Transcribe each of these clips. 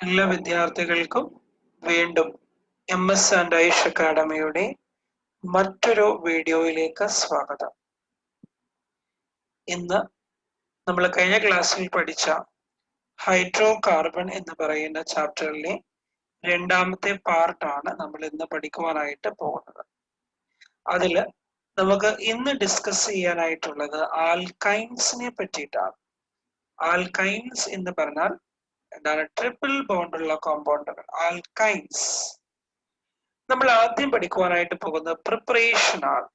എല്ലാ വിദ്യാർത്ഥികൾക്കും വീണ്ടും MS ആൻഡ് ഐഷ് അക്കാഡമിയുടെ മറ്റൊരു വീഡിയോയിലേക്ക് സ്വാഗതം. ഇന്ന് നമ്മൾ കഴിഞ്ഞ ക്ലാസ്സിൽ പഠിച്ച ഹൈഡ്രോ കാർബൺ എന്ന് പറയുന്ന ചാപ്റ്ററിലെ രണ്ടാമത്തെ പാർട്ടാണ് നമ്മൾ ഇന്ന് പഠിക്കുവാനായിട്ട് പോകുന്നത്. അതിൽ നമുക്ക് ഇന്ന് ഡിസ്കസ് ചെയ്യാനായിട്ടുള്ളത് ആൽക്കൈൻസിനെ പറ്റിയിട്ടാണ്. ആൽക്കൈൻസ് എന്ന് പറഞ്ഞാൽ എന്താണ്? ട്രിപ്പിൾ ബോണ്ടുള്ള കോമ്പൗണ്ടുകൾ, ആൽക്കൈൻസ്. നമ്മൾ ആദ്യം പഠിക്കുവാനായിട്ട് പോകുന്നത് പ്രിപ്പറേഷൻ ആണ്.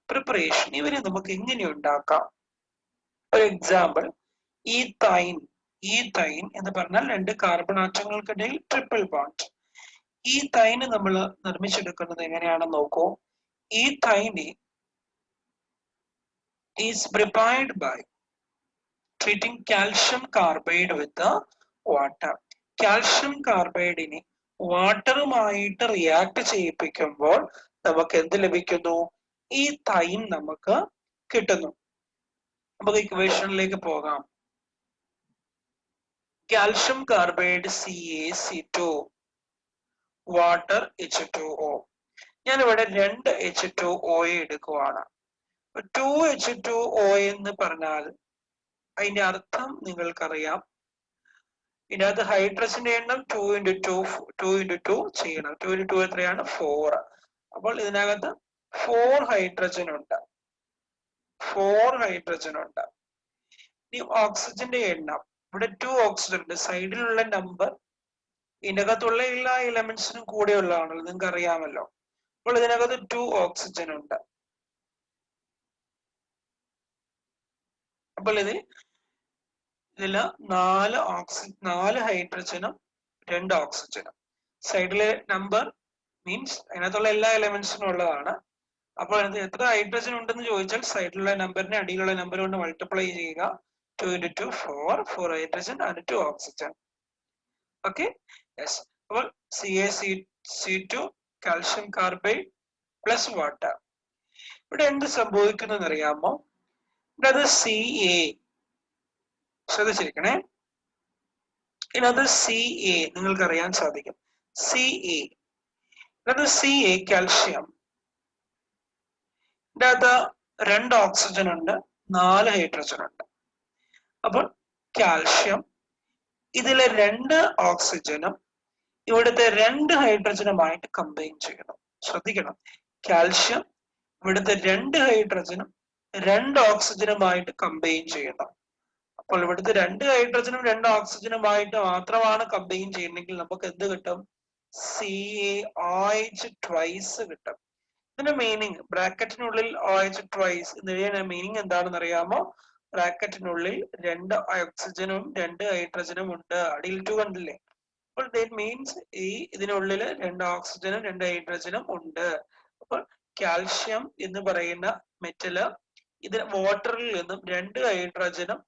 പ്രിപ്പറേഷൻ ഇവരെ നമുക്ക് എങ്ങനെ ഉണ്ടാക്കാം? ഒരു എക്സാമ്പിൾ, ഈത്തൈൻ. ഈത്തൈൻ എന്ന് പറഞ്ഞാൽ രണ്ട് കാർബൺ ആറ്റങ്ങൾക്കിടയിൽ ട്രിപ്പിൾ ബോണ്ട്. ഈ തൈന് നമ്മൾ നിർമ്മിച്ചെടുക്കുന്നത് എങ്ങനെയാണെന്ന് നോക്കൂ. Ethyne is prepared by treating calcium carbide with water. Calcium കാർബൈഡിനെ വാട്ടറുമായിട്ട് റിയാക്ട് ചെയ്യിപ്പിക്കുമ്പോൾ നമുക്ക് എന്ത് ലഭിക്കുന്നു? ഈ തൈൻ നമുക്ക് കിട്ടുന്നു. നമുക്ക് ഇക്വേഷനിലേക്ക് പോകാം. Calcium carbide CaC2, water H2O. ഞാനിവിടെ 2 H2O എടുക്കുവാണ്. 2H2O എന്ന് പറഞ്ഞാൽ അതിന്റെ അർത്ഥം നിങ്ങൾക്കറിയാം. ഇതിനകത്ത് ഹൈഡ്രജന്റെ എണ്ണം 2 ചെയ്യണം. 2 എത്രയാണ്? 4. അപ്പോൾ ഇതിനകത്ത് 4 ഹൈഡ്രജൻ ഉണ്ട്. 4 ഹൈഡ്രജൻ ഉണ്ട്. ഇനി ഓക്സിജന്റെ എണ്ണം, ഇവിടെ 2 ഓക്സിജൻ ഉണ്ട്. സൈഡിലുള്ള നമ്പർ ഇതിനകത്തുള്ള എല്ലാ എലമെന്റ്സിനും കൂടെ ഉള്ളതാണല്ലോ, നിങ്ങൾക്ക് അറിയാമല്ലോ. അപ്പോൾ ഇതിനകത്ത് 2 ഓക്സിജൻ ഉണ്ട്. അപ്പോൾ ഇതില് 4 ഹൈഡ്രജനും 2 ഓക്സിജനും. സൈഡിലെ നമ്പർ മീൻസ് അതിനകത്തുള്ള എല്ലാ എലമെന്റ്സിനും ഉള്ളതാണ്. അപ്പോൾ എത്ര ഹൈഡ്രജൻ ഉണ്ടെന്ന് ചോദിച്ചാൽ സൈഡിലുള്ള നമ്പറിനെ അടിയിലുള്ള നമ്പർ കൊണ്ട് മൾട്ടിപ്ലൈ ചെയ്യുക. 2 × 2 4 hydrogen and 2 oxygen. Okay, yes. അപ്പോൾ CaC2 calcium carbide plus water. ഇവിടെ എന്ത് സംഭവിക്കുന്നത് അറിയാമോ? ഇവിടെ അത് Ca, ശ്രദ്ധിച്ചിരിക്കണേ. ഇതിനകത്ത് Ca നിങ്ങൾക്ക് അറിയാൻ സാധിക്കും. Ca calcium. ഇതിനകത്ത് 2 ഓക്സിജൻ ഉണ്ട്, 4 ഹൈഡ്രജൻ ഉണ്ട്. അപ്പോൾ കാൽഷ്യം ഇതിലെ 2 ഓക്സിജനും ഇവിടുത്തെ 2 ഹൈഡ്രജനുമായിട്ട് കമ്പൈൻ ചെയ്യണം. ശ്രദ്ധിക്കണം, കാൽഷ്യം ഇവിടുത്തെ 2 ഹൈഡ്രജനും 2 ഓക്സിജനുമായിട്ട് കമ്പൈൻ ചെയ്യണം. അപ്പോൾ ഇവിടുത്തെ 2 ഹൈഡ്രജനും 2 ഓക്സിജനുമായിട്ട് മാത്രമാണ് കമ്പൈൻ ചെയ്യണമെങ്കിൽ നമുക്ക് എന്ത് കിട്ടും? CaOH ട്വൈസ് കിട്ടും. ഇതിന്റെ മീനിങ്, ബ്രാക്കറ്റിനുള്ളിൽ OH ട്വൈസ് എന്ന മീനിങ് എന്താണെന്ന് അറിയാമോ? ബ്രാക്കറ്റിനുള്ളിൽ 2 ഓക്സിജനും 2 ഹൈഡ്രജനും ഉണ്ട്. അടിയിൽ 2 കണ്ടില്ലേ? അപ്പോൾ ദാറ്റ് മീൻസ് ഇതിനുള്ളിൽ 2 ഓക്സിജനും 2 ഹൈഡ്രജനും ഉണ്ട്. അപ്പോൾ കാൽഷ്യം എന്ന് പറയുന്ന മെറ്റല് ഇത് വാട്ടറിൽ നിന്നും 2 ഹൈഡ്രജനും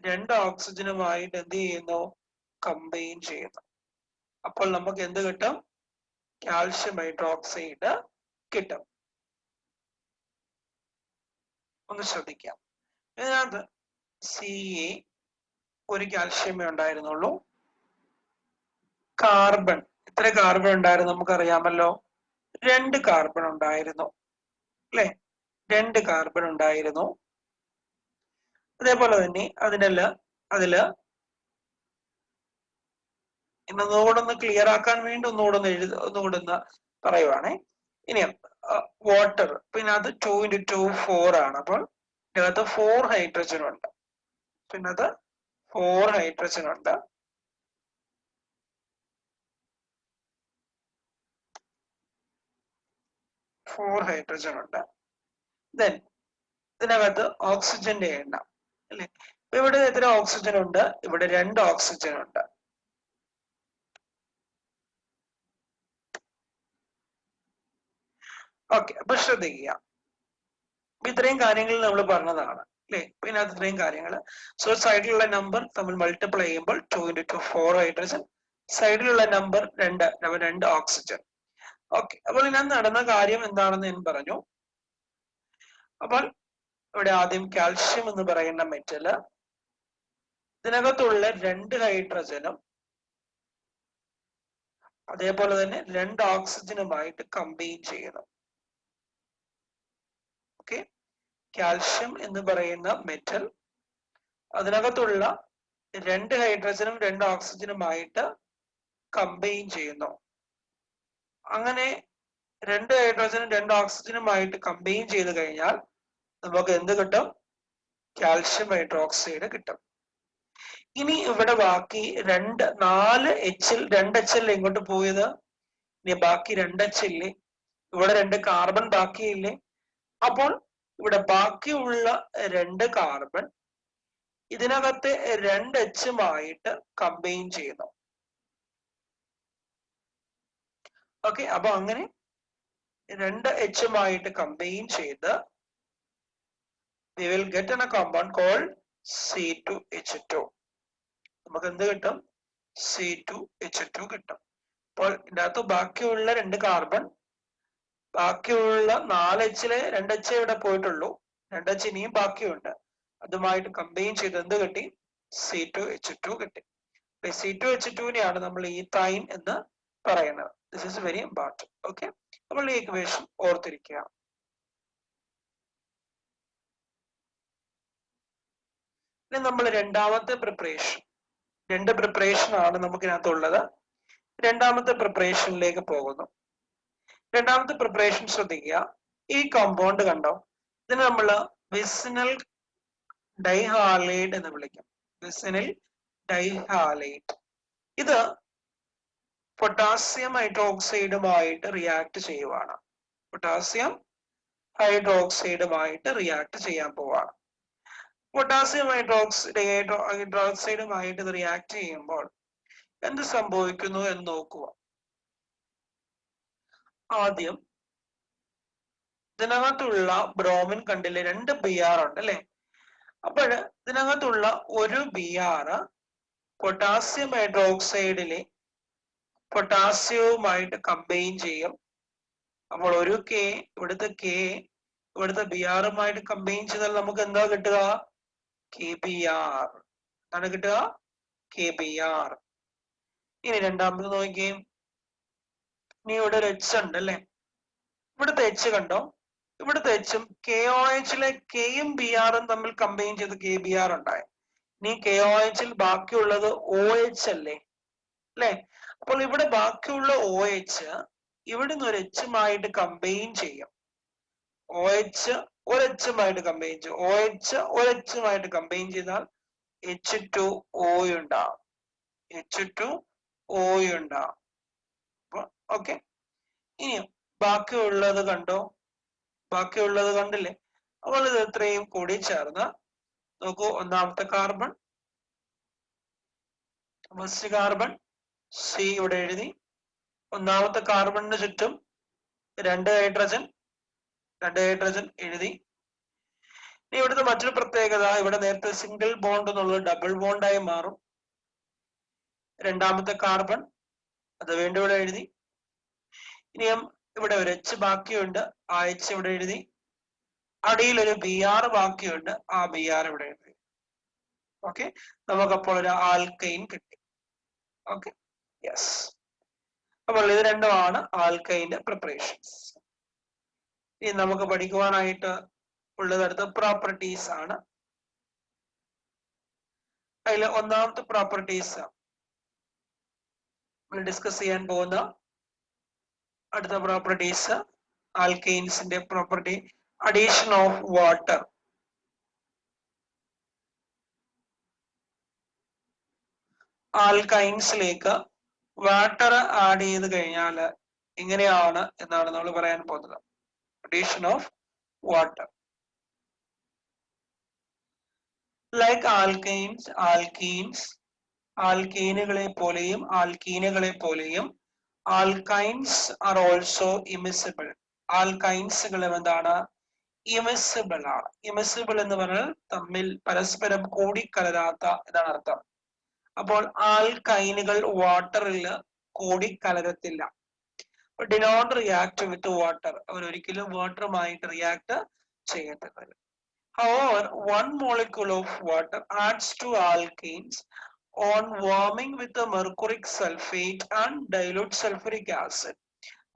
2 ഓക്സിജനുമായിട്ട് എന്ത് ചെയ്യുന്നു? കമ്പൈൻ ചെയ്യുന്നു. അപ്പോൾ നമുക്ക് എന്ത് കിട്ടും? കാൽഷ്യം ഹൈഡ്രോക്സൈഡ് കിട്ടും. ഒന്ന് ശ്രദ്ധിക്കാം. ഇതിനകത്ത് Ca ഒരു കാൽഷ്യമേ ഉണ്ടായിരുന്നുള്ളൂ. കാർബൺ, എത്ര കാർബൺ ഉണ്ടായിരുന്നു നമുക്കറിയാമല്ലോ? 2 കാർബൺ ഉണ്ടായിരുന്നു, അല്ലെ? 2 കാർബൺ ഉണ്ടായിരുന്നു. അതേപോലെ തന്നെ അതില് ഒന്നുകൂടെ ഒന്ന് ക്ലിയർ ആക്കാൻ വേണ്ടി ഒന്നുകൂടെ ഒന്ന് പറയുവാണേ. ഇനി വാട്ടർ, പിന്നെ അത് 2 × 2 4 ആണ്. അപ്പോൾ ഇതിനകത്ത് 4 ഹൈഡ്രജൻ ഉണ്ട്. പിന്നെ അത് 4 ഹൈഡ്രജൻ ഉണ്ട്. ദെൻ ഇതിനകത്ത് ഓക്സിജന്റെ എണ്ണം, അല്ലെ? ഇവിടെ എത്ര ഓക്സിജൻ ഉണ്ട്? ഇവിടെ 2 ഓക്സിജൻ ഉണ്ട്. ഓക്കെ, അപ്പൊ ശ്രദ്ധിക്കുക. ഇത്രയും കാര്യങ്ങൾ നമ്മൾ പറഞ്ഞതാണ്, അല്ലെ? പിന്നെ അത് ഇത്രയും കാര്യങ്ങൾ. സോ സൈഡിലുള്ള നമ്പർ തമ്മിൽ മൾട്ടിപ്ലൈ ചെയ്യുമ്പോൾ 2 × 2 4 ഹൈഡ്രജൻ, സൈഡിലുള്ള നമ്പർ 2 ഓക്സിജൻ. ഓക്കെ, അപ്പോൾ ഇതിനകത്ത് നടന്ന കാര്യം എന്താണെന്ന് ഞാൻ പറഞ്ഞു. അപ്പോൾ ഇവിടെ ആദ്യം കാൽഷ്യം എന്ന് പറയുന്ന മെറ്റല് ഇതിനകത്തുള്ള 2 ഹൈഡ്രജനും അതേപോലെ തന്നെ 2 ഓക്സിജനുമായിട്ട് കമ്പൈൻ ചെയ്യുന്നു. ഓക്കെ, കാൽഷ്യം എന്ന് പറയുന്ന മെറ്റൽ അതിനകത്തുള്ള 2 ഹൈഡ്രജനും 2 ഓക്സിജനുമായിട്ട് കമ്പൈൻ ചെയ്യുന്നു. അങ്ങനെ 2 ഹൈഡ്രജനും 2 ഓക്സിജനുമായിട്ട് കമ്പൈൻ ചെയ്ത് കഴിഞ്ഞാൽ നമുക്ക് എന്ത് കിട്ടും? കാൽഷ്യം ഹൈഡ്രോക്സൈഡ് കിട്ടും. ഇനി ഇവിടെ ബാക്കി 4 2 ഇങ്ങോട്ട് പോയത്, ഇനി ബാക്കി 2 ഇല്ലേ, ഇവിടെ 2 കാർബൺ ബാക്കിയില്ലേ. അപ്പോൾ ഇവിടെ ബാക്കിയുള്ള 2 കാർബൺ ഇതിനകത്തെ 2 കമ്പൈൻ ചെയ്യുന്നു. ഓക്കെ, അപ്പൊ അങ്ങനെ 2 കമ്പൈൻ ചെയ്ത് we will get a compound called C2H2. നമുക്ക് എന്ത് കിട്ടും? C2H2 കിട്ടും. അപ്പോൾ ഇതിനകത്ത് ബാക്കിയുള്ള 2 കാർബൺ, ബാക്കിയുള്ള 4 2 ഇവിടെ പോയിട്ടുള്ളൂ, 2 ഇനിയും ബാക്കിയുണ്ട്. അതുമായിട്ട് കമ്പൈൻ ചെയ്ത് എന്ത് കിട്ടി? C2H2 കിട്ടി. C2H2നെയാണ് നമ്മൾ ഈത്തൈൻ എന്ന് പറയുന്നത്. This is very important. Okay, നമ്മൾ ഈ ഇക്വേഷൻ ഓർത്തിരിക്കുക. ഇനി നമ്മൾ രണ്ടാമത്തെ പ്രിപ്പറേഷൻ, 2 പ്രിപ്പറേഷൻ ആണ് നമുക്കിതിനകത്തുള്ളത്. രണ്ടാമത്തെ പ്രിപ്പറേഷനിലേക്ക് പോകുന്നു. രണ്ടാമത്തെ പ്രിപ്പറേഷൻ ശ്രദ്ധിക്കുക. ഈ കോമ്പൗണ്ട് കണ്ടോ, ഇതിനെ നമ്മൾ വിസിനൽ ഡൈഹാലൈഡ് എന്ന് വിളിക്കും. Vicinal dihalide. ഇത് പൊട്ടാസ്യം ഹൈഡ്രോക്സൈഡുമായിട്ട് റിയാക്ട് ചെയ്യുവാണ്. പൊട്ടാസ്യം ഹൈഡ്രോക്സൈഡുമായിട്ട് റിയാക്ട് ചെയ്യാൻ പോവാണ്. പൊട്ടാസ്യം ഹൈഡ്രോക്സൈഡുമായിട്ട് ഇത് റിയാക്ട് ചെയ്യുമ്പോൾ എന്ത് സംഭവിക്കുന്നു എന്ന് നോക്കുക. ആദ്യം ഇതിനകത്തുള്ള ബ്രോമിൻ കണ്ടില്ലേ, 2 Br ഉണ്ട് അല്ലെ. അപ്പോൾ ഇതിനകത്തുള്ള ഒരു Br പൊട്ടാസ്യം ഹൈഡ്രോക്സൈഡിലെ പൊട്ടാസ്യവുമായിട്ട് കമ്പൈൻ ചെയ്യും. അപ്പോൾ ഒരു K, ഇവിടുത്തെ K ഇവിടുത്തെ Br-ുമായിട്ട് കമ്പൈൻ ചെയ്താൽ നമുക്ക് എന്താ കിട്ടുക? KBr ആണ് കിട്ടുക, KBr. ഇനി രണ്ടാമത് നോക്കിയേ, ഇനി ഇവിടെ ഒരു H ഉണ്ട് അല്ലെ. ഇവിടുത്തെ H കണ്ടോ, ഇവിടുത്തെ Hഉം KOHലെ Kയും Br-ഉം തമ്മിൽ കമ്പൈൻ ചെയ്ത് KBr ഉണ്ടായി. ഇനി KOHൽ ബാക്കിയുള്ളത് OH അല്ലേ അല്ലെ. അപ്പോൾ ഇവിടെ ബാക്കിയുള്ള OH ഇവിടുന്ന് ഒരു H'മായിട്ട് കമ്പൈൻ ചെയ്യും. OH ഒരു H'മായിട്ട് കമ്പൈൻ ചെയ്യും. OH ഒരു H'മായിട്ട് കമ്പൈൻ ചെയ്താൽ H2O ഉണ്ടാവും. H2O ഉണ്ടാവും. ഓക്കെ, ഇനിയും ബാക്കിയുള്ളത് കണ്ടോ, ബാക്കിയുള്ളത് കണ്ടില്ലേ. അപ്പോൾ ഇത് ഇത്രയും കൂടി ചേർന്ന് നോക്കൂ. ഒന്നാമത്തെ കാർബൺ, ഫസ്റ്റ് കാർബൺ C ഇവിടെ എഴുതി. ഒന്നാമത്തെ കാർബണിന് ചുറ്റും 2 ഹൈഡ്രജൻ എഴുതി. ഇനി ഇവിടുത്തെ മറ്റൊരു പ്രത്യേകത, ഇവിടെ നേരത്തെ സിംഗിൾ ബോണ്ട് എന്നുള്ളത് ഡബിൾ ബോണ്ടായി മാറും. രണ്ടാമത്തെ കാർബൺ അത് വീണ്ടും ഇവിടെ എഴുതി. ഇനിയും ഇവിടെ ഒരു H ബാക്കിയുണ്ട്, ആ H ഇവിടെ എഴുതി. അടിയിൽ ഒരു Br ബാക്കിയുണ്ട്, ആ Br ഇവിടെ എഴുതി. ഓക്കെ, നമുക്കപ്പോൾ ഒരു ആൽക്കൈൻ കിട്ടി. Okay, yes. അപ്പോൾ ഇത് രണ്ടുമാണ് ആൽക്കൈന്റെ പ്രിപ്പറേഷൻസ്. ഇനി നമുക്ക് പഠിക്കുവാനായിട്ട് ഉള്ളത് അടുത്ത പ്രോപ്പർട്ടീസ് ആണ്. അതിൽ ഒന്നാമത്തെ പ്രോപ്പർട്ടീസ് ഡിസ്കസ് ചെയ്യാൻ പോകുന്ന അടുത്ത പ്രോപ്പർട്ടീസ് ആൽക്കൈൻസിന്റെ പ്രോപ്പർട്ടി, അഡീഷൻ ഓഫ് വാട്ടർ. ആൽക്കൈൻസിലേക്ക് വാട്ടർ ആഡ് ചെയ്ത് കഴിഞ്ഞാൽ എങ്ങനെയാണ് എന്നാണ് നമ്മൾ പറയാൻ പോകുന്നത്. Addition of water. ലൈക്ക് ആൽക്കീനുകളെ പോലെയും ആൽക്കൈൻസ് ആർ ഓൾസോ ഇമിസിബിൾ. ആൽക്കൈൻസുകളും എന്താണ്? ഇമിസിബിൾ ആണ്. ഇമിസിബിൾ എന്ന് പറഞ്ഞാൽ തമ്മിൽ പരസ്പരം കൂടിക്കലരാത്ത എന്നാണ് അർത്ഥം. അപ്പോൾ ആൽക്കൈനുകൾ വാട്ടറിൽ കൂടിക്കലരത്തില്ല. Do not react with water. അവർ ഒരിക്കലും വാട്ടറുമായിട്ട് റിയാക്ട് ചെയ്യത്തില്ല. However, one molecule of water adds to alkanes on warming with the mercuric sulfate and dilute sulfuric acid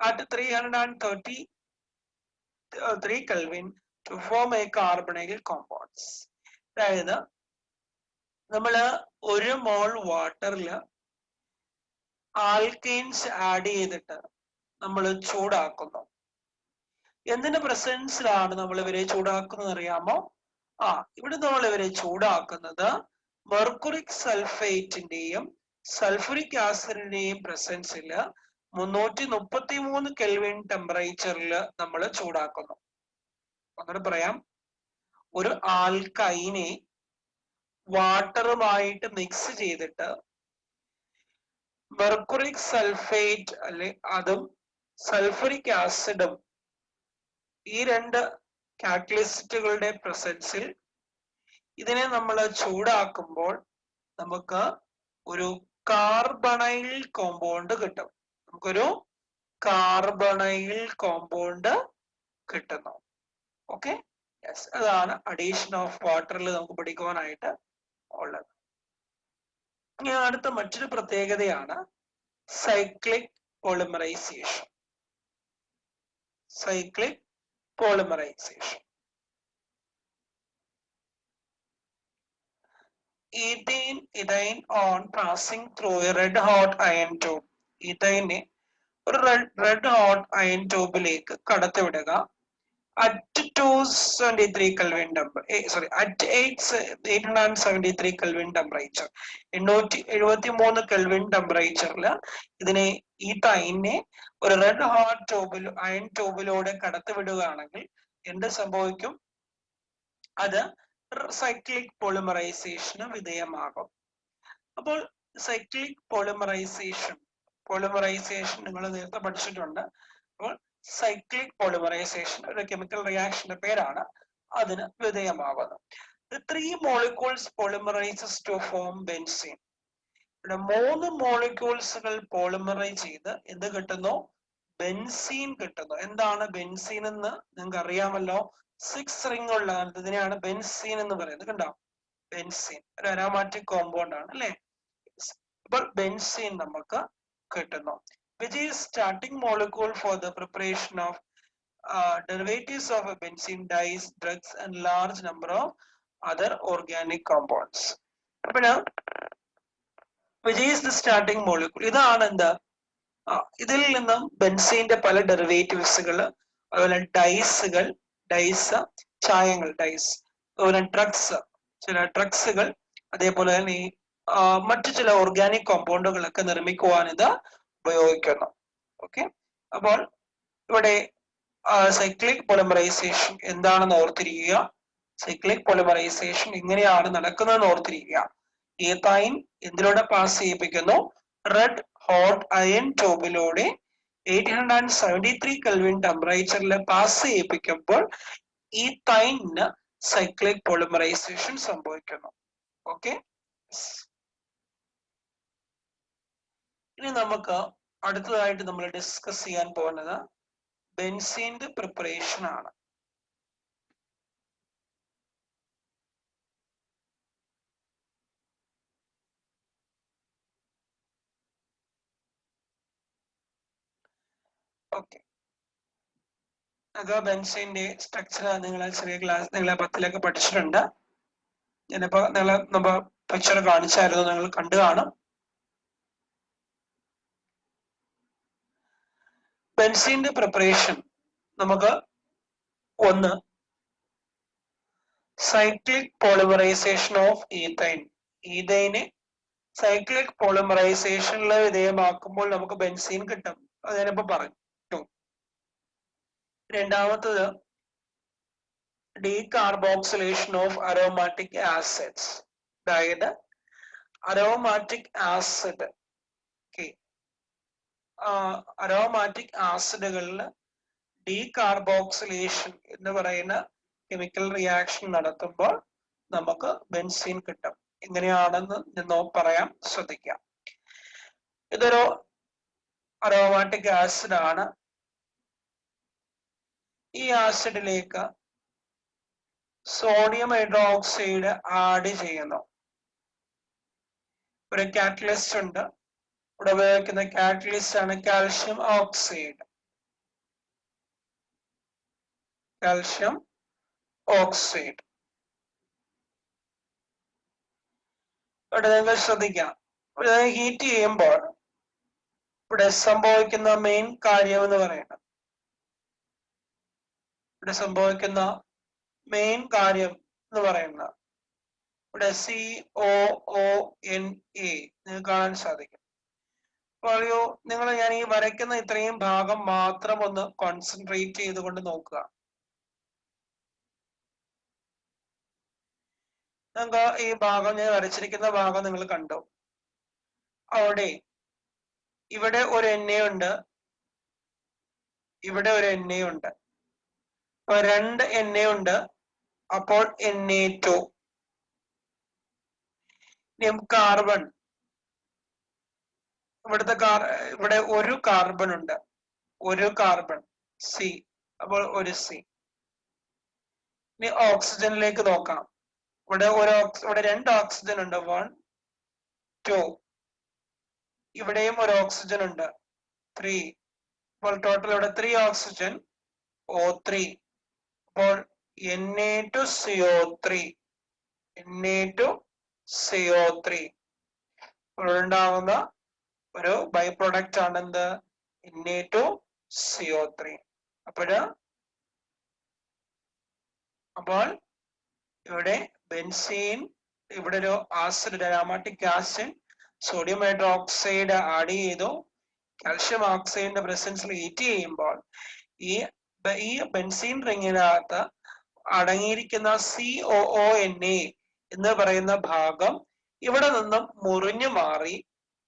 at 333 Kelvin to form a carbonyl compounds. അതായത് നമ്മള് 1 mol വാട്ടറിൽ alkanes add ചെയ്തിട്ട് നമ്മൾ ചൂടാക്കുന്നു. എന്തിന്റെ പ്രസൻസിലാണ് നമ്മൾ ഇവരെ ചൂടാക്കുന്നത് അറിയാമോ? ഇവിടെ നമ്മൾ ഇവരെ ചൂടാക്കുന്നത് മെർക്കുറിക് സൾഫേറ്റിന്റെയും സൾഫുറിക് ആസിഡിന്റെയും പ്രസൻസിൽ 333 കെൽവിൻ ടെമ്പറേച്ചറിൽ നമ്മൾ ചൂടാക്കുന്നു. അങ്ങനെ പറയാം, ഒരു ആൽക്കൈനെ വാട്ടറുമായിട്ട് മിക്സ് ചെയ്തിട്ട് മെർക്കുറിക് സൾഫേറ്റ് അല്ലെ അതും സൾഫുറിക് ആസിഡും ഈ 2 കാറ്റലിസ്റ്റുകളുടെ പ്രസൻസിൽ ഇതിനെ നമ്മൾ ചൂടാക്കുമ്പോൾ നമുക്ക് ഒരു കാർബണൈൽ കോമ്പൗണ്ട് കിട്ടും. നമുക്കൊരു കാർബണൈൽ കോമ്പൗണ്ട് കിട്ടുന്നു. ഓക്കെ, യെസ്, അതാണ് അഡീഷൻ ഓഫ് വാട്ടറിൽ നമുക്ക് പഠിക്കുവാനായിട്ട് ഉള്ളത്. ഇനി അടുത്ത മറ്റൊരു പ്രത്യേകതയാണ് cyclic polymerization. Cyclic polymerization. Ethane on passing through a red hot iron tube. Ethane ഒരു red hot iron ട്യൂബിലേക്ക് കടത്തിവിടുക. At 273 Kelvin at 873 Kelvin temperature. 873 Kelvin ടെമ്പറേച്ചറിൽ ഇതിനെ ഈഥൈനെ ഒരു റെഡ് ഹോട്ട് ട്യൂബിൽ അയൺ ട്യൂബിലൂടെ കടത്തിവിടുകയാണെങ്കിൽ എന്ത് സംഭവിക്കും? അത് സൈക്ലിക് പോളിമറൈസേഷന് വിധേയമാകും. അപ്പോൾ സൈക്ലിക് പോളിമറൈസേഷൻ നിങ്ങൾ നേരത്തെ പഠിച്ചിട്ടുണ്ട്. അപ്പോൾ സൈക്ലിക് പോളിമറൈസേഷൻ ഒരു കെമിക്കൽ റിയാക്ഷന്റെ പേരാണ്, അതിന് വിധേയമാകുന്നത്. 3 molecules polymerizes to form benzene. ഇവിടെ 3 മോളിക്യൂൾസുകൾ പോളിമറൈസ് ചെയ്ത് എന്ത് കിട്ടുന്നു? ബെൻസീൻ കിട്ടുന്നു. എന്താണ് ബെൻസീൻ എന്ന് നിങ്ങൾക്ക് അറിയാമല്ലോ. 6 റിംഗ് ഉള്ള ഇതിനെയാണ് ബെൻസീൻ എന്ന് പറയുന്നത്. കണ്ടോ, ബെൻസീൻ ഒരു അരോമാറ്റിക് കോമ്പൗണ്ട് ആണ് അല്ലെ. അപ്പോൾ ബെൻസീൻ നമുക്ക് കിട്ടുന്നു. Which is starting molecule for the preparation of derivatives of a benzene, dyes, drugs and large number of other organic compounds. അപ്പോൾ which is the starting molecule, ഇതാണ് എന്താ? ഇതിൽ നിന്നും ബെൻസീന്റെ പല ഡെറിവേറ്റീവ്സുകൾ, അതുപോലെ ഡൈസ് ചായങ്ങൾ, അതുപോലെ ചില ഡ്രഗ്സുകൾ, അതേപോലെ തന്നെ മറ്റു ചില ഓർഗാനിക് കോമ്പൗണ്ടുകളൊക്കെ നിർമ്മിക്കുവാൻ ഇത് ഉപയോഗിക്കുന്നു. ഓക്കെ, അപ്പോൾ ഇവിടെ സൈക്ലിക് പോളിമറൈസേഷൻ എന്താണെന്ന് ഓർത്തിരിക്കുക. സൈക്ലിക് പോളിമറൈസേഷൻ ഇങ്ങനെയാണ് നടക്കുന്നതെന്ന് ഓർത്തിരിക്കുക. ഈഥൈൻ എന്തിലൂടെ പാസ് ചെയ്യിപ്പിക്കുന്നു? റെഡ് ഹോട്ട് അയൺ ട്യൂബിലൂടെ 873 കെൽവിൻ ടെമ്പറേച്ചറിൽ പാസ് ചെയ്യിപ്പിക്കുമ്പോൾ ഈഥൈന് സൈക്ലിക് പോളിമറൈസേഷൻ സംഭവിക്കുന്നു. ഓക്കെ, ഇനി നമുക്ക് അടുത്തതായിട്ട് നമ്മൾ ഡിസ്കസ് ചെയ്യാൻ പോകുന്നത് ബെൻസീന്റെ പ്രിപ്പറേഷൻ ആണ്. ഓക്കെ, ബെൻസീന്റെ സ്ട്രക്ചർ നിങ്ങൾ ചെറിയ ക്ലാസ്, നിങ്ങളെ 10ലൊക്കെ പഠിച്ചിട്ടുണ്ട്. ഞാനിപ്പോ നമ്മൾ പിക്ചർ കാണിച്ചായിരുന്നു, നിങ്ങൾ കണ്ടു കാണും. ബെൻസീന്റെ പ്രിപ്പറേഷൻ നമുക്ക് ഒന്ന് സൈക്ലിക് പോളിമറൈസേഷൻ ഓഫ് ഈഥൈനെ സൈക്ലിക് പോളിമറൈസേഷനിലെ വിധേയമാക്കുമ്പോൾ നമുക്ക് ബെൻസീൻ കിട്ടും. അത് ഞാനിപ്പോ പറഞ്ഞു. രണ്ടാമത്തത് ഡീകാർബോക്സിലേഷൻ ഓഫ് അരോമാറ്റിക് ആസിഡ്സ്. അതായത് അരോമാറ്റിക് ആസിഡ്, അരോമാറ്റിക് ആസിഡുകളിൽ ഡീകാർബോക്സിലേഷൻ എന്ന് പറയുന്ന കെമിക്കൽ റിയാക്ഷൻ നടത്തുമ്പോൾ നമുക്ക് ബെൻസീൻ കിട്ടും. എങ്ങനെയാണെന്ന് പറയാം, ശ്രദ്ധിക്കാം. ഇതൊരു അരോമാറ്റിക് ആസിഡ് ആണ്. ഈ ആസിഡിലേക്ക് സോഡിയം ഹൈഡ്രോക്സൈഡ് ആഡ് ചെയ്യുന്നു. ഒരു കാറ്റലിസ്റ്റ് ഉണ്ട്. ഇവിടെ ഉപയോഗിക്കുന്ന കാറ്റലിസ്റ്റ് ആണ് കാൽഷ്യം ഓക്സൈഡ്. Calcium oxide. ഇവിടെ നിങ്ങൾ ശ്രദ്ധിക്കാം, ഇവിടെ ഹീറ്റ് ചെയ്യുമ്പോൾ ഇവിടെ സംഭവിക്കുന്ന മെയിൻ കാര്യം എന്ന് പറയുന്നത്, ഇവിടെ സംഭവിക്കുന്ന മെയിൻ കാര്യം എന്ന് പറയുന്നത് ഇവിടെ COONA നിങ്ങൾക്ക് കാണാൻ സാധിക്കും. പറയൂ നിങ്ങൾ, ഞാൻ ഈ വരയ്ക്കുന്ന ഇത്രയും ഭാഗം മാത്രം ഒന്ന് കോൺസെൻട്രേറ്റ് ചെയ്തുകൊണ്ട് നോക്കുക. നിങ്ങൾക്ക് ഈ ഭാഗം, ഞാൻ വരച്ചിരിക്കുന്ന ഭാഗം നിങ്ങൾ കണ്ടോ? അവിടെ ഇവിടെ ഒരു എണ്ണയുണ്ട്, ഇവിടെ ഒരു എണ്ണയുണ്ട്. അപ്പൊ രണ്ട് എണ്ണയുണ്ട്, അപ്പോൾ Na2. കാർബൺ, ഇവിടെ ഒരു കാർബൺ ഉണ്ട്, ഒരു കാർബൺ C, അപ്പോൾ ഒരു C. ഇനി ഓക്സിജനിലേക്ക് നോക്കാം. ഇവിടെ രണ്ട് ഓക്സിജൻ ഉണ്ട്, 1 2. ഇവിടെയും ഒരു ഓക്സിജൻ ഉണ്ട്, 3. അപ്പോൾ ടോട്ടൽ ഇവിടെ 3 ഓക്സിജൻ, O3. അപ്പോൾ Na2CO3, Na2CO3 ഉണ്ടാകുന്ന ഒരു ബൈ പ്രൊഡക്റ്റ് ആണ് എന്ത്? Na2CO3. അപ്പോൾ ഇവിടെ ബെൻസീൻ, ഇവിടെ ഒരു acid, aromatic acid, sodium hydroxide add ചെയ്തു. കാൽഷ്യം ഓക്സൈഡിന്റെ പ്രസൻസിൽ ഹീറ്റ് ചെയ്യുമ്പോൾ ഈ ബെൻസീൻ റിങ്ങിനകത്ത് അടങ്ങിയിരിക്കുന്ന COONA എന്ന് പറയുന്ന ഭാഗം ഇവിടെ നിന്നും മുറിഞ്ഞു മാറി,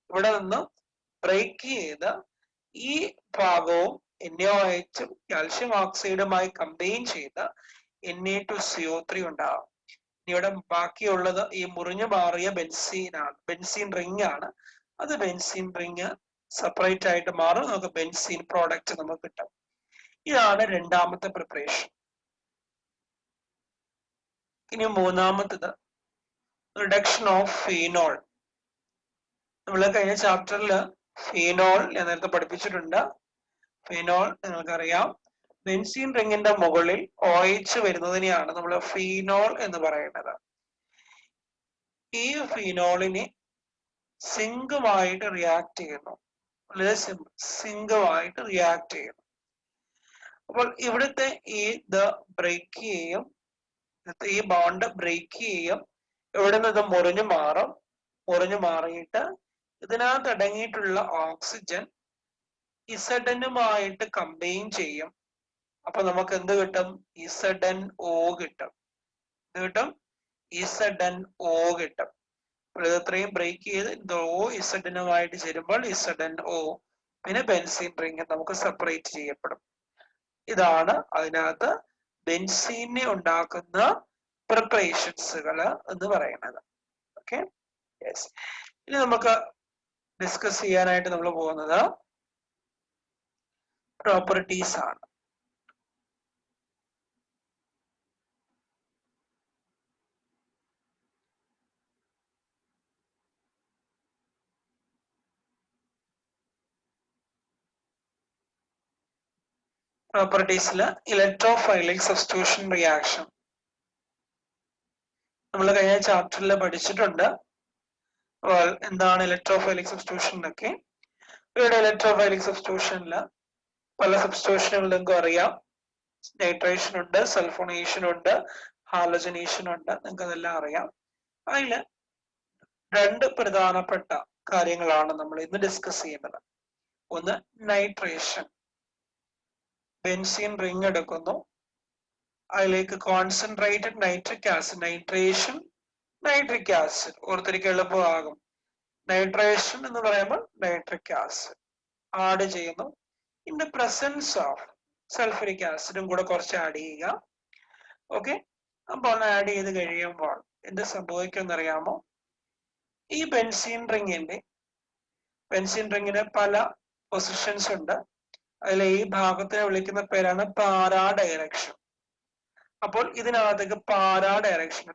ഇവിടെ നിന്നും ബ്രേക്ക് ചെയ്ത് ഈ ഭാഗവും NaOH കാൽഷ്യം ഓക്സൈഡുമായി കമ്പൈൻ ചെയ്ത് Na2CO3 ഉണ്ടാകും. ഇവിടെ ബാക്കിയുള്ളത് ഈ മുറിഞ്ഞു മാറിയ ബെൻസീനാണ്, ബെൻസീൻ റിംഗ് ആണ്. അത് ബെൻസീൻ റിംഗ് സെപ്പറേറ്റ് ആയിട്ട് മാറും, നമുക്ക് ബെൻസീൻ പ്രോഡക്റ്റ് നമുക്ക് കിട്ടും. ഇതാണ് രണ്ടാമത്തെ പ്രിപ്പറേഷൻ. ഇനി മൂന്നാമത്തത് റിഡക്ഷൻ ഓഫ് ഫീനോൾ. നമ്മൾ കഴിഞ്ഞ ചാപ്റ്ററിൽ ഫീനോൾ ഞാൻ നേരത്തെ പഠിപ്പിച്ചിട്ടുണ്ട്. ഫീനോൾ നിങ്ങൾക്കറിയാം, ബെൻസീൻ റിങ്ങിന്റെ മുകളിൽ OH വരുന്നതിനെയാണ് നമ്മൾ ഫീനോൾ എന്ന് പറയുന്നത്. ഈ ഫീനോളിനെ സിങ്കുമായിട്ട് റിയാക്ട് ചെയ്യുന്നു, വളരെ സിമ്പിൾ, സിങ്കുമായിട്ട് റിയാക്ട് ചെയ്യുന്നു. അപ്പോൾ ഇവിടുത്തെ ഇത് ബ്രേക്ക് ചെയ്യും, ഈ ബോണ്ട് ബ്രേക്ക് ചെയ്യും, ഇവിടെ നിന്ന് ഇത് മുറിഞ്ഞു മാറും. മുറിഞ്ഞു മാറിയിട്ട് ഇതിനകത്ത് അടങ്ങിയിട്ടുള്ള ഓക്സിജൻ ഇസഡനുമായിട്ട് കമ്പൈൻ ചെയ്യും. അപ്പൊ നമുക്ക് എന്ത് കിട്ടും? ZnO കിട്ടും. എന്ത് കിട്ടും? ZnO കിട്ടും. അപ്പോൾ ഇത് ഇത്രയും ബ്രേക്ക് ചെയ്ത് Znനുമായിട്ട് ചേരുമ്പോൾ ZnO, പിന്നെ ബെൻസീൻ റിംഗ് നമുക്ക് സെപ്പറേറ്റ് ചെയ്യപ്പെടും. ഇതാണ് അതിനകത്ത് ബെൻസീനെ ഉണ്ടാക്കുന്ന പ്രിപ്പറേഷൻസുകൾ എന്ന് പറയുന്നത്. Okay, yes. ഇനി നമുക്ക് ഡിസ്കസ് ചെയ്യാനായിട്ട് നമ്മൾ പോകുന്നത് പ്രോപ്പർട്ടീസ് ആണ്. പ്രോപ്പർട്ടീസിൽ ഇലക്ട്രോഫൈലിക് സബ്സ്റ്റിറ്റ്യൂഷൻ റിയാക്ഷൻ നമ്മൾ കഴിഞ്ഞ ചാപ്റ്ററിൽ പഠിച്ചിട്ടുണ്ട്. എന്താണ് ഇലക്ട്രോഫൈലിക് സബ്സ്റ്റിറ്റ്യൂഷൻ എന്നൊക്കെ. ഇവിടെ ഇലക്ട്രോഫൈലിക് സബ്സ്റ്റിറ്റ്യൂഷനിൽ പല സബ്സ്റ്റിറ്റ്യൂഷനുകൾ നിങ്ങൾക്ക് അറിയാം. നൈട്രേഷൻ ഉണ്ട്, സൾഫോണേഷൻ ഉണ്ട്, ഹാലജനേഷൻ ഉണ്ട്, നിങ്ങൾക്ക് അതെല്ലാം അറിയാം. അതിൽ രണ്ട് പ്രധാനപ്പെട്ട കാര്യങ്ങളാണ് നമ്മൾ ഇന്ന് ഡിസ്കസ് ചെയ്യുന്നത്. ഒന്ന് നൈട്രേഷൻ. ബെൻസീൻ റിംഗ് എടുക്കുന്നു, അതിലേക്ക് concentrated nitric acid, nitration nitric acid ഓർത്തിരിക്കാൻ എളുപ്പമാകും. നൈട്രേഷൻ എന്ന് പറയുമ്പോൾ നൈട്രിക് ആസിഡ് ആഡ് ചെയ്യുന്നു. In the presence of sulphuric ആസിഡും കൂടെ കുറച്ച് ആഡ് ചെയ്യുക. ഓക്കെ, അപ്പോൾ ആഡ് ചെയ്ത് കഴിയുമ്പോൾ എന്ത് സംഭവിക്കുമെന്ന് അറിയാമോ? ഈ ബെൻസീൻ റിങ്ങിന് പല പൊസിഷൻസ് ഉണ്ട്. അതിൽ ഈ ഭാഗത്തിനെ വിളിക്കുന്ന പേരാണ് പാരാ ഡയറക്ഷൻ. അപ്പോൾ ഇതിനകത്തേക്ക് പാരാ ഡയറക്ഷൻ,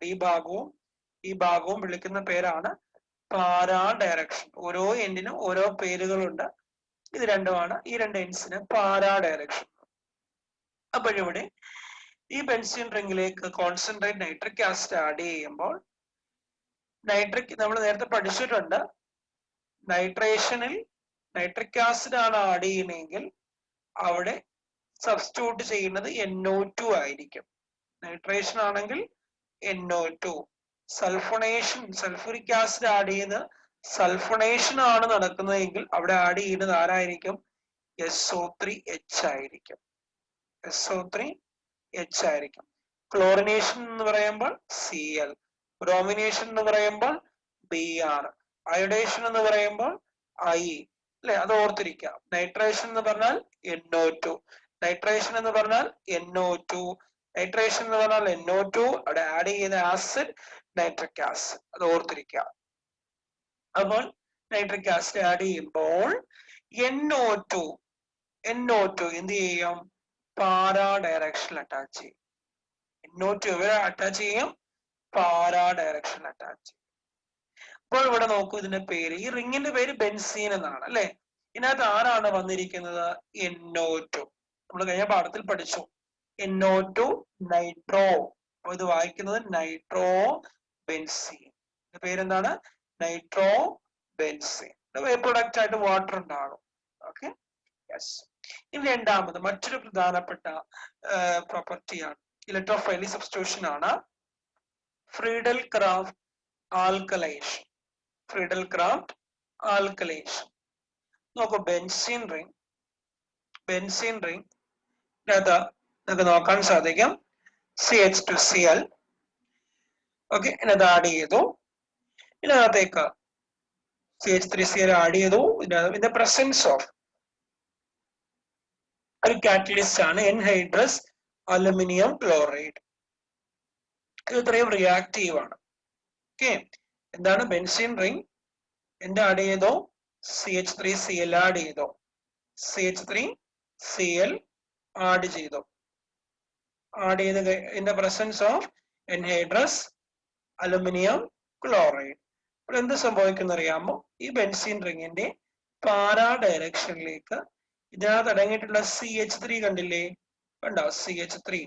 ഈ ഭാഗവും വിളിക്കുന്ന പേരാണ് പാരാ ഡയറക്ഷൻ. ഓരോ എൻഡിനും ഓരോ പേരുകളുണ്ട്. ഇത് രണ്ടുമാണ് ഈ രണ്ട് എൻഡ്സിന് പാരാ ഡയറക്ഷൻ. അപ്പോഴിവിടെ ഈ ബെൻസീൻ റിംഗിലേക്ക് കോൺസെൻട്രേറ്റ് നൈട്രിക് ആസിഡ് ആഡ് ചെയ്യുമ്പോൾ നൈട്രിക് നമ്മൾ നേരത്തെ പഠിച്ചിട്ടുണ്ട്, നൈട്രേഷനിൽ നൈട്രിക് ആസിഡ് ആണ് ആഡ് ചെയ്യണമെങ്കിൽ അവിടെ സബ്സ്റ്റിറ്റ്യൂട്ട് ചെയ്യുന്നത് NO2 ആയിരിക്കും. നൈട്രേഷൻ ആണെങ്കിൽ NO2. Sulphonation, sulphuric acid add ചെയ്ത് സൾഫോണേഷൻ ആണ് നടക്കുന്നതെങ്കിൽ അവിടെ ആഡ് ചെയ്യുന്നത് ആരായിരിക്കും? SO3H ആയിരിക്കും. SO3H ആയിരിക്കും. ക്ലോറിനേഷൻ എന്ന് പറയുമ്പോൾ Cl, ബ്രോമിനേഷൻ എന്ന് പറയുമ്പോൾ Br, അയോഡേഷൻ എന്ന് പറയുമ്പോൾ I, അല്ലെ? അത് ഓർത്തിരിക്കാം. നൈട്രേഷൻ എന്ന് പറഞ്ഞാൽ NO2, നൈട്രേഷൻ എന്ന് പറഞ്ഞാൽ NO2, നൈട്രേഷൻ എന്ന് പറഞ്ഞാൽ NO2, അവിടെ ആഡ് ചെയ്യുന്ന ആസിഡ് നൈട്രിക് ആസിഡ്, അത് ഓർത്തിരിക്കുക. അപ്പോൾ നൈട്രിക് ആസിഡ് ആഡ് ചെയ്യുമ്പോൾ NO2 എന്ത് ചെയ്യും? പാരാ ഡയറക്ഷനിൽ അറ്റാച്ച് ചെയ്യും. NO2 എവിടെ അറ്റാച്ച് ചെയ്യും? പാരാ ഡയറക്ഷനിൽ അറ്റാച്ച് ചെയ്യും. അപ്പോൾ ഇവിടെ നോക്കൂ, ഇതിന്റെ പേര്, ഈ റിങ്ങിന്റെ പേര് ബെൻസീൻ എന്നാണ്, അല്ലെ? ഇതിനകത്ത് ആരാണ് വന്നിരിക്കുന്നത്? NO2. നമ്മൾ കഴിഞ്ഞ പാഠത്തിൽ പഠിച്ചു NO2 നൈട്രോ. അപ്പൊ ഇത് വായിക്കുന്നത് നൈട്രോ ബെൻസീൻ. ഇതിന്റെ പേരെന്താണ്? Nitro benzene. പ്രൊഡക്റ്റ് ആയിട്ട് വാട്ടർ ഉണ്ടാകും. Okay, yes. ഇനി രണ്ടാമത് മറ്റൊരു പ്രധാനപ്പെട്ട പ്രോപ്പർട്ടിയാണ്, ഇലക്ട്രോഫൈലി സബ്സ്റ്റിറ്റ്യൂഷൻ ആണ്, Friedel craft alkylation. Friedel craft alkylation. നോക്കൂ, ബെൻസീൻ റിംഗ് ഇതിനകത്ത് നമുക്ക് നോക്കാൻ സാധിക്കും CH2Cl. ഓക്കെ, ഇതിനകത്ത് ആഡ് ചെയ്തു. ഇതിനകത്തേക്ക് CH3Cl ആഡ് ചെയ്തു. ഇൻ ദ പ്രസൻസ് ഓഫ് ഒരു കാറ്റലിസ്റ്റ് ആണ് എൻഹൈഡ്രസ് അലുമിനിയം ക്ലോറൈഡ്. ഇത് ഇത്രയും റിയാക്റ്റീവ് ആണ്. ഓക്കെ, എന്താണ്? ബെൻസീൻ റിംഗ് എന്ത് ആഡ് ചെയ്തോ? CH3Cl ആഡ് ചെയ്തോ? CH3Cl ആഡ് ചെയ്തു. ആഡ് ചെയ്ത് in the presence of anhydrous aluminium chloride. അപ്പോൾ എന്ത് സംഭവിക്കുന്ന അറിയാമോ? ഈ ബെൻസീൻ റിംഗിന്റെ പാരാ ഡയറക്ഷനിലേക്ക് ഇതിനകത്ത് അടങ്ങിയിട്ടുള്ള CH3 കണ്ടില്ലേ? കണ്ടോ? CH3.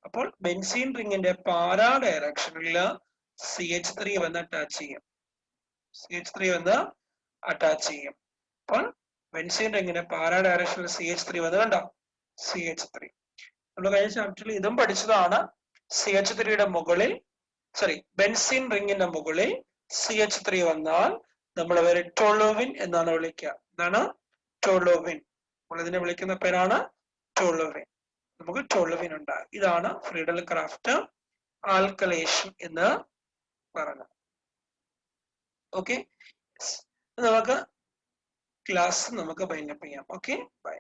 അപ്പോൾ ബെൻസീൻ റിംഗിന്റെ പാരാ ഡയറക്ഷനിൽ CH3 വന്ന് അറ്റാച്ച് ചെയ്യും. CH3 വന്ന് അറ്റാച്ച് ചെയ്യും. അപ്പോൾ ബെൻസീൻ റിംഗിന്റെ പാരാ ഡയറക്ഷനിൽ CH3 വന്ന്, കണ്ടോ? CH3. നമ്മൾ കഴിഞ്ഞ ചാപ്റ്ററിൽ ഇതും പഠിച്ചതാണ്. CH3യുടെ മുകളിൽ, ബെൻസീൻ റിംഗിന്റെ മുകളിൽ CH3 വന്നാൽ നമ്മൾ അവരെ ടോളോവിൻ എന്നാണ് വിളിക്കുക. എന്താണ്? ടോളോവിൻ. നമ്മൾ ഇതിനെ വിളിക്കുന്ന പേരാണ് ടോളോവിൻ. നമുക്ക് ടോളോവിൻ ഉണ്ടാകും. ഇതാണ് ഫ്രീഡൽ ക്രാഫ്റ്റ് ആൽക്കലേഷൻ എന്ന് പറഞ്ഞത്. ഓക്കെ, നമുക്ക് ക്ലാസ് നമുക്ക് ബൈൻഡപ്പ് ചെയ്യാം. Okay, by.